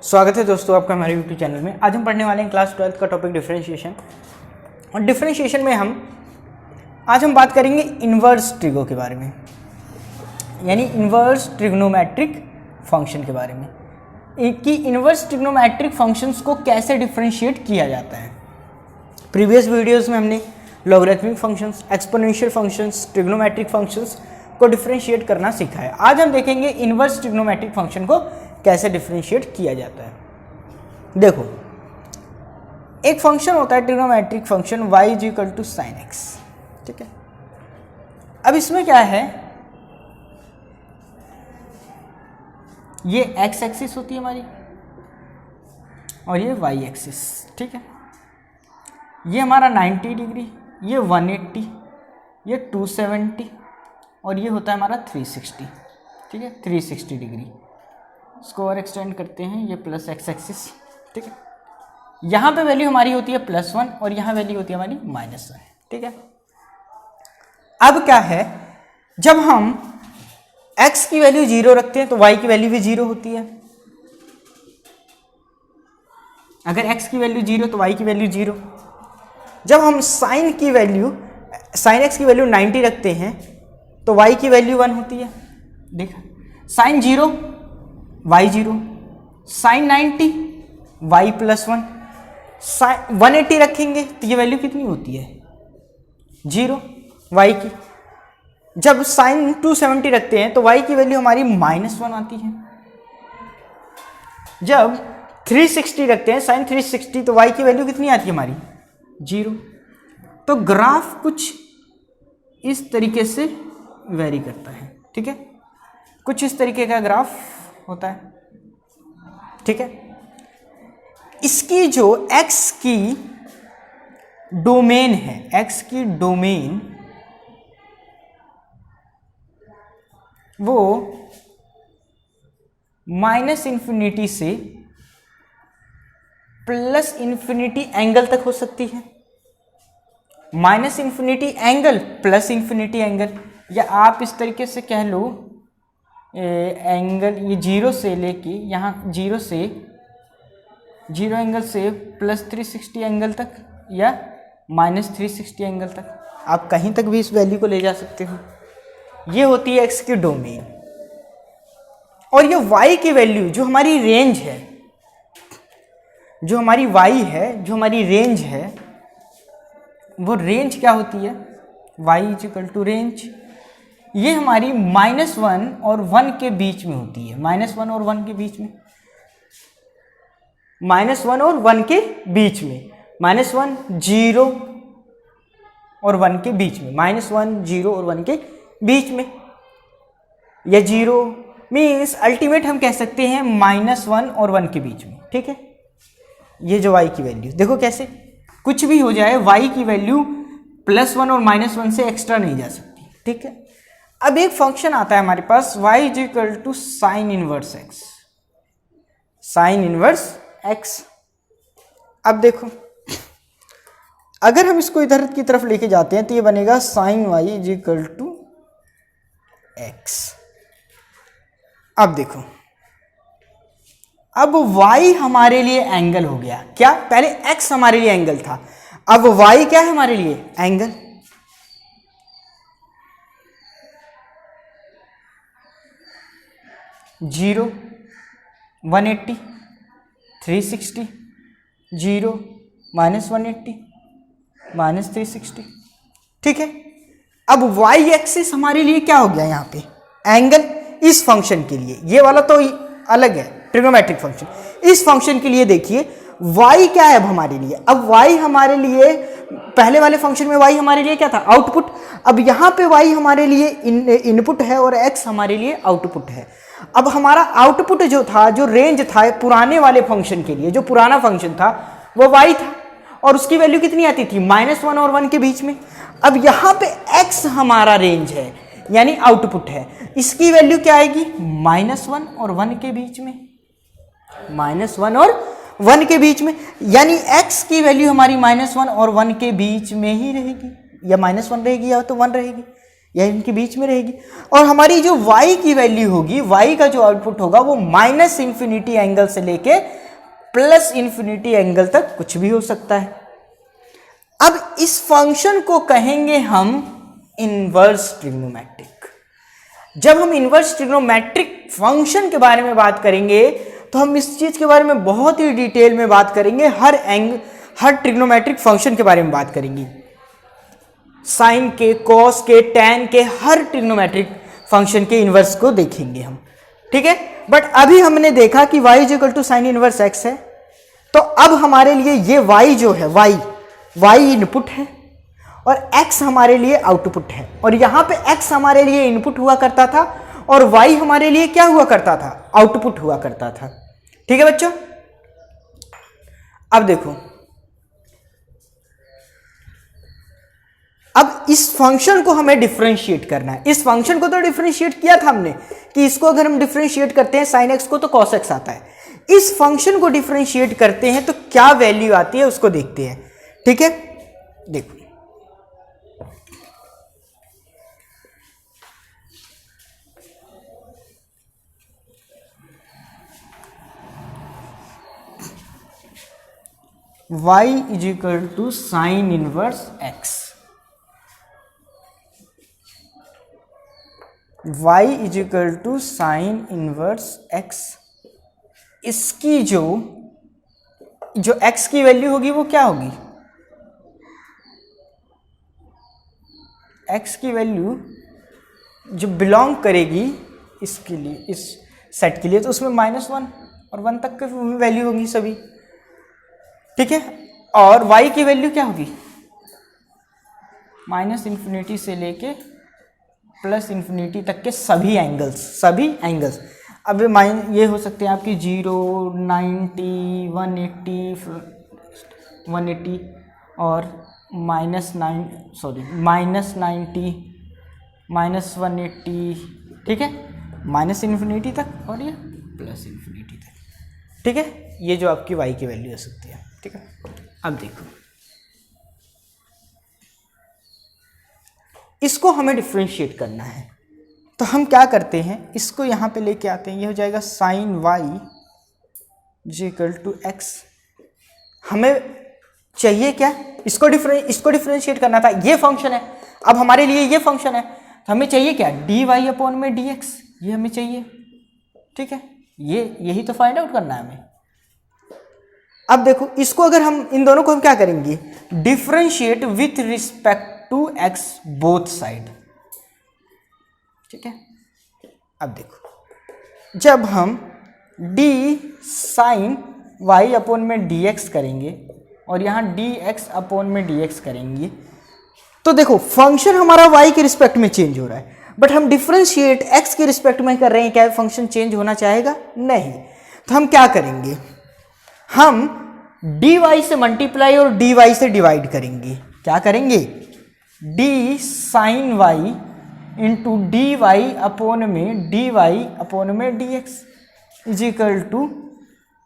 स्वागत है दोस्तों आपका हमारे यूट्यूब चैनल में। आज हम पढ़ने वाले हैं क्लास 12 का टॉपिक डिफरेंशिएशन। और डिफरेंशिएशन में आज हम बात करेंगे इन्वर्स ट्रिगो के बारे में, यानी इन्वर्स ट्रिग्नोमेट्रिक फंक्शन के बारे में कि इन्वर्स ट्रिग्नोमेट्रिक फंक्शंस को कैसे डिफरेंशिएट किया जाता है। प्रीवियस वीडियोस में हमने logarithmic functions, exponential functions, trigonometric functions को डिफरेंशिएट करना सीखा है। आज हम देखेंगे इन्वर्स ट्रिग्नोमेट्रिक फंक्शन को कैसे डिफरेंशिएट किया जाता है। देखो, एक फंक्शन होता है trigonometric function y is equal to sine x, ठीक है। अब इसमें क्या है, ये x एक्सिस होती है हमारी और ये y एक्सिस, ठीक है। ये हमारा 90 डिग्री, ये 180, ये 270 और ये होता है हमारा 360, ठीक है, 360 डिग्री। इसको और एक्सटेंड करते हैं, ये प्लस एक्स एक्सिस, ठीक है। यहाँ पे वैल्यू हमारी होती है +1 और यहाँ वैल्यू होती है हमारी -1, ठीक है। अब क्या है, जब हम x की वैल्यू 0 रखते हैं तो y की वैल्यू भी 0 होती है। अगर x की वैल्यू 0 तो y की वैल्यू 0। जब हम साइन x की वैल्यू 90 रखते हैं तो y की वैल्यू 1 होती है। देखा, sine 0 y 0, sine 90 y +1, sine 180 रखेंगे तो ये वैल्यू कितनी होती है 0 y की। जब साइन 270 रखते हैं तो y की वैल्यू हमारी -1 आती है। जब 360 रखते हैं, साइन 360, तो y की वैल्यू कितनी आती है हमारी 0। तो ग्राफ कुछ इस तरीके से वेरी करता है, ठीक है, कुछ इस तरीके का ग्राफ होता है, ठीक है। इसकी जो x की डोमेन है, x की डोमेन वो -∞ से +∞ एंगल तक हो सकती है। -∞ एंगल, +∞ एंगल, या आप इस तरीके से कह लो एंगल, ये 0 से लेके यहाँ 0 एंगल से +360 एंगल तक या -360 एंगल तक, आप कहीं तक भी इस वैल्यू को ले जा सकते हो। ये होती है x की डोमेन। और ये y की वैल्यू जो हमारी रेंज है, जो हमारी y है, जो हमारी रेंज है, वो रेंज क्या होती है, y is equal to range. ये हमारी -1 और 1 के बीच में होती है, -1 और 1 के बीच में, -1 और 1 के बीच में, -1 0 और 1 के बीच में, -1 0 और 1 के बीच में, या 0 मीन्स अल्टीमेट हम कह सकते हैं -1 और 1 के बीच में, ठीक है। ये जो y की वैल्यू देखो कैसे, कुछ भी हो जाए y की वैल्यू +1 और -1 से एक्स्ट्रा नहीं जा सकती, ठीक है। अब एक फंक्शन आता है हमारे पास y is equal to sine inverse x, sine inverse x। अब देखो, अगर हम इसको इधर की तरफ लेके जाते हैं तो ये बनेगा sine y is equal to x। अब देखो, अब y हमारे लिए एंगल हो गया, क्या, पहले x हमारे लिए एंगल था, अब y क्या है हमारे लिए एंगल। जीरो, 180, 360, 0, -180, -360, ठीक है। अब y एक्सिस हमारे लिए क्या हो गया यहाँ पे एंगल, इस फंक्शन के लिए। ये वाला तो अलग है ट्रिग्नोमेट्रिक फंक्शन। इस फंक्शन के लिए देखिए y क्या है अब हमारे लिए, अब y हमारे लिए, पहले वाले फंक्शन में y हमारे लिए क्या था आउटपुट, अब यहाँ पे y हमारे लिए इनपुट है और x हमारे लिए आउटपुट है। अब हमारा आउटपुट जो था, जो रेंज था पुराने वाले फंक्शन के लिए, जो पुराना फंक्शन था वो y था और उसकी वैल्यू कितनी आती थी -1 और 1 के बीच में। अब यहाँ पे x हमारा रेंज है, यानी आउटपुट है, इसकी वैल्यू क्या आएगी -1 और 1 के बीच में, -1 और 1 के बीच में, यानी x की वैल्यू हमारी -1 और 1 के बीच में ही रहेगी, या -1 रहेगी या तो 1 रहेगी, यह इनके बीच में रहेगी। और हमारी जो y की वैल्यू होगी, y का जो आउटपुट होगा वो माइनस इन्फिनिटी एंगल से लेके प्लस इन्फिनिटी एंगल तक कुछ भी हो सकता है। अब इस फंक्शन को कहेंगे हम इनवर्स ट्रिग्नोमेट्रिक। जब हम इनवर्स ट्रिग्नोमेट्रिक फंक्शन के बारे में बात करेंगे तो हम इस चीज के बारे में बहुत ही डिटेल में बात करेंगे, हर ट्रिग्नोमेट्रिक फंक्शन के बारे में बात करेंगे, साइन के, कॉस के, टैन के, हर ट्रिग्नोमेट्रिक फंक्शन के इनवर्स को देखेंगे हम, ठीक है। बट अभी हमने देखा कि y equal to sine inverse x है, तो अब हमारे लिए ये y जो है, y इनपुट है और x हमारे लिए आउटपुट है। और यहां पे x हमारे लिए इनपुट हुआ करता था और y हमारे लिए क्या हुआ करता था, आउटपुट हुआ करता था, ठीक है बच्चों। अब देखो, अब इस फंक्शन को हमें डिफरेंशिएट करना है। इस फंक्शन को तो डिफरेंशिएट किया था हमने कि इसको अगर हम डिफरेंशिएट करते हैं साइन एक्स को तो कॉस एक्स आता है। इस फंक्शन को डिफरेंशिएट करते हैं तो क्या वैल्यू आती है उसको देखते हैं, ठीक है। देखो y is equal to sine inverse x, y is equal to sine inverse x। इसकी जो x की वैल्यू होगी वो क्या होगी, x की वैल्यू जो बिलोंग करेगी इसके लिए, इस सेट के लिए, तो उसमें -1 और 1 तक की वैल्यू होगी सभी, ठीक है। और y की वैल्यू क्या होगी, -इन्फिनिटी से लेके +इन्फिनिटी तक के सभी एंगल्स। अब ये हो सकते हैं आपकी 0, 90, 180 और -90, -180, ठीक है, -इन्फिनिटी तक और ये +इन्फिनिटी तक, ठीक है। ये जो आपकी y की वैल्यू हो सकती है, ठीक है। अब देखो, इसको हमें डिफरेंशिएट करना है तो हम क्या करते हैं, इसको यहाँ पे लेके आते हैं, ये हो जाएगा sine y equal to x। हमें चाहिए क्या, इसको डिफरेंशिएट करना था, ये फंक्शन है, अब हमारे लिए ये फंक्शन है तो हमें चाहिए क्या, dy अपॉन में dx, ये हमें चाहिए, ठीक है। यही तो फाइंड आउट करना है हमें। अब देखो, इसको अगर हम इन दोनों को हम क्या करेंगे, differentiate with respect to x both side, ठीक है। अब देखो, जब हम d साइन y अपॉन में dx करेंगे और यहाँ dx अपॉन में dx करेंगे तो देखो फंक्शन हमारा y के रिस्पेक्ट में चेंज हो रहा है, बट हम डिफरेंशिएट x के रिस्पेक्ट में कर रहे हैं, क्या फंक्शन चेंज होना चाहेगा, नहीं। तो हम क्या करेंगे, हम dy से मल्टीप्लाई और dy से डिवाइड करेंगे। क्या करेंगे, d sine y into dy upon में dx इज इक्वल टू,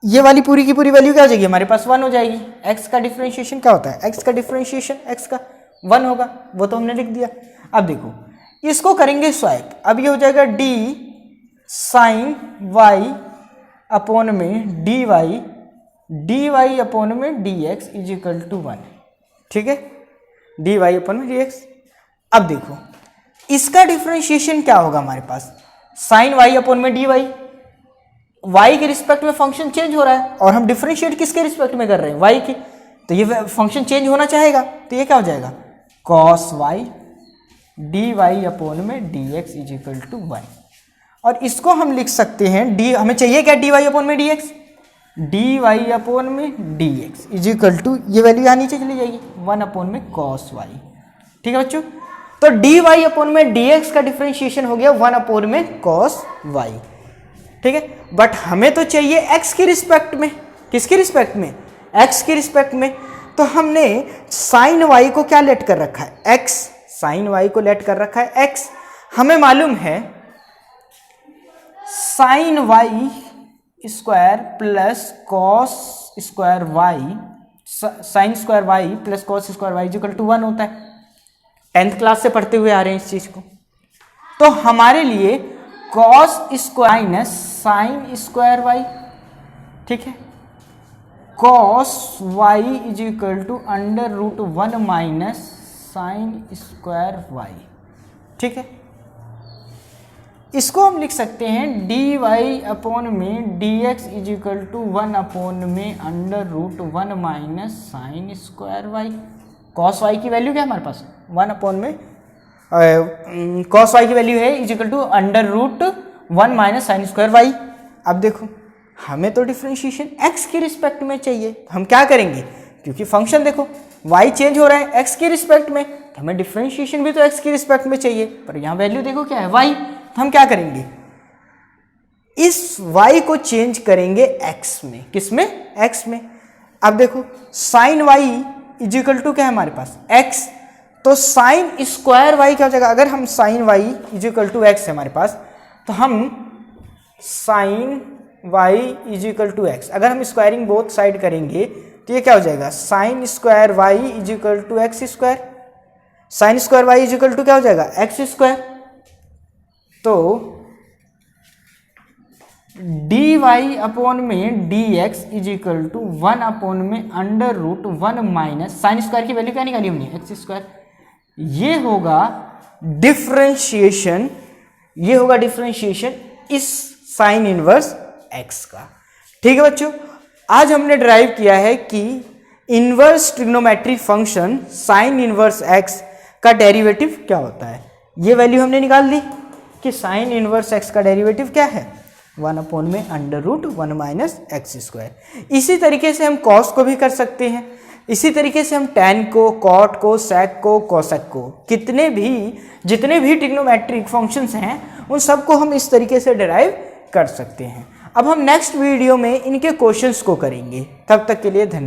ये वाली पूरी की पूरी वैल्यू क्या हो जाएगी, हमारे पास 1 हो जाएगी। x का डिफरेंशिएशन क्या होता है, x का डिफरेंशिएशन x का 1 होगा, वो तो हमने लिख दिया। अब देखो, इसको करेंगे स्वैप, अब ये हो जाएगा d साइन y अपॉन में dy अपॉन में dx इज इक्वल टू 1, ठीक है, dy अपॉन में dx। अब देखो, इसका डिफरेंशिएशन क्या होगा हमारे पास, साइन y अपॉन में dy, y के रिस्पेक्ट में फंक्शन चेंज हो रहा है और हम डिफरेंशिएट किसके रिस्पेक्ट में कर रहे हैं, y के, तो ये फंक्शन चेंज होना चाहेगा, तो ये क्या हो जाएगा, cos y dy अपॉन में dx इज इक्वल टू 1। और इसको हम लिख सकते हैं, हमें चाहिए क्या, dy अपॉन में dx, dy अपॉन में dx इज इक्वल टू, ये वैल्यू यहाँ नीचे चली जाएगी, 1 अपॉन में cos y, ठीक है बच्चों। तो dy अपॉन में dx का डिफरेंशिएशन हो गया 1 अपॉन में cos y, ठीक है। बट हमें तो चाहिए x के रिस्पेक्ट में, किसके रिस्पेक्ट में, x के रिस्पेक्ट में। तो हमने साइन y को क्या लेट कर रखा है, x, साइन y को लेट कर रखा है x। हमें मालूम है sine y square plus cos square y, sine square y plus cos square y equal to 1 होता है। 10th क्लास से पढ़ते हुए आ रहे हैं इस चीज को, तो हमारे लिए cos square minus sine square y, ठीक है, cos y is equal to under root 1 minus sine square y, ठीक है। इसको हम लिख सकते हैं डी वाई अपॉन में d x is equal to 1 upon में under root 1 minus sine square y. Cos y की वैल्यू क्या है हमारे पास, 1 अपॉन में कॉस वाई की वैल्यू है is equal to under root 1 minus sine square y. अब देखो हमें तो डिफरेंशिएशन x के रिस्पेक्ट में चाहिए, हम क्या करेंगे, क्योंकि फंक्शन देखो y चेंज हो रहा है x के रिस्पेक्ट में, तो हमें डिफरेंशिएशन भी तो x के रिस्पेक्ट में चाहिए, पर यहाँ वैल्यू देखो क्या है y, तो हम क्या करेंगे, इस y को चेंज करेंगे x में, किस में, x में। अब देखो sine y is equal to क्या है हमारे पास x, तो साइन स्क्वायर y क्या हो जाएगा, अगर हम sine y is equal to x है हमारे पास, तो हम sine y is equal to x, अगर हम स्क्वायरिंग बोथ साइड करेंगे तो ये क्या हो जाएगा, sine square y is equal to x square, sine square y is equal to क्या हो जाएगा एक्स स्क्वायर। तो डी वाई अपॉन में d x is equal to 1 upon में under root 1 minus sine square की वैल्यू क्या निकाली हमने, एक्स स्क्वायर। ये होगा डिफरेंशिएशन, ये होगा डिफरेंशिएशन इस साइन इनवर्स x का, ठीक है बच्चों। आज हमने डिराइव किया है कि inverse trigonometric function sine inverse x का डेरिवेटिव क्या होता है। ये वैल्यू हमने निकाल ली कि साइन इनवर्स x का डेरिवेटिव क्या है, 1 अपॉन में under root 1 minus x square. इसी तरीके से हम कॉस को भी कर सकते हैं, इसी तरीके से हम टैन को, कॉट को, सेक को, कोसेक को, जितने भी ट्रिग्नोमेट्रिक फंक्शंस हैं उन सबको हम इस तरीके से डिराइव कर सकते हैं। अब हम नेक्स्ट वीडियो में इनके क्वेश्चंस को करेंगे, तब तक के लिए धन्यवाद।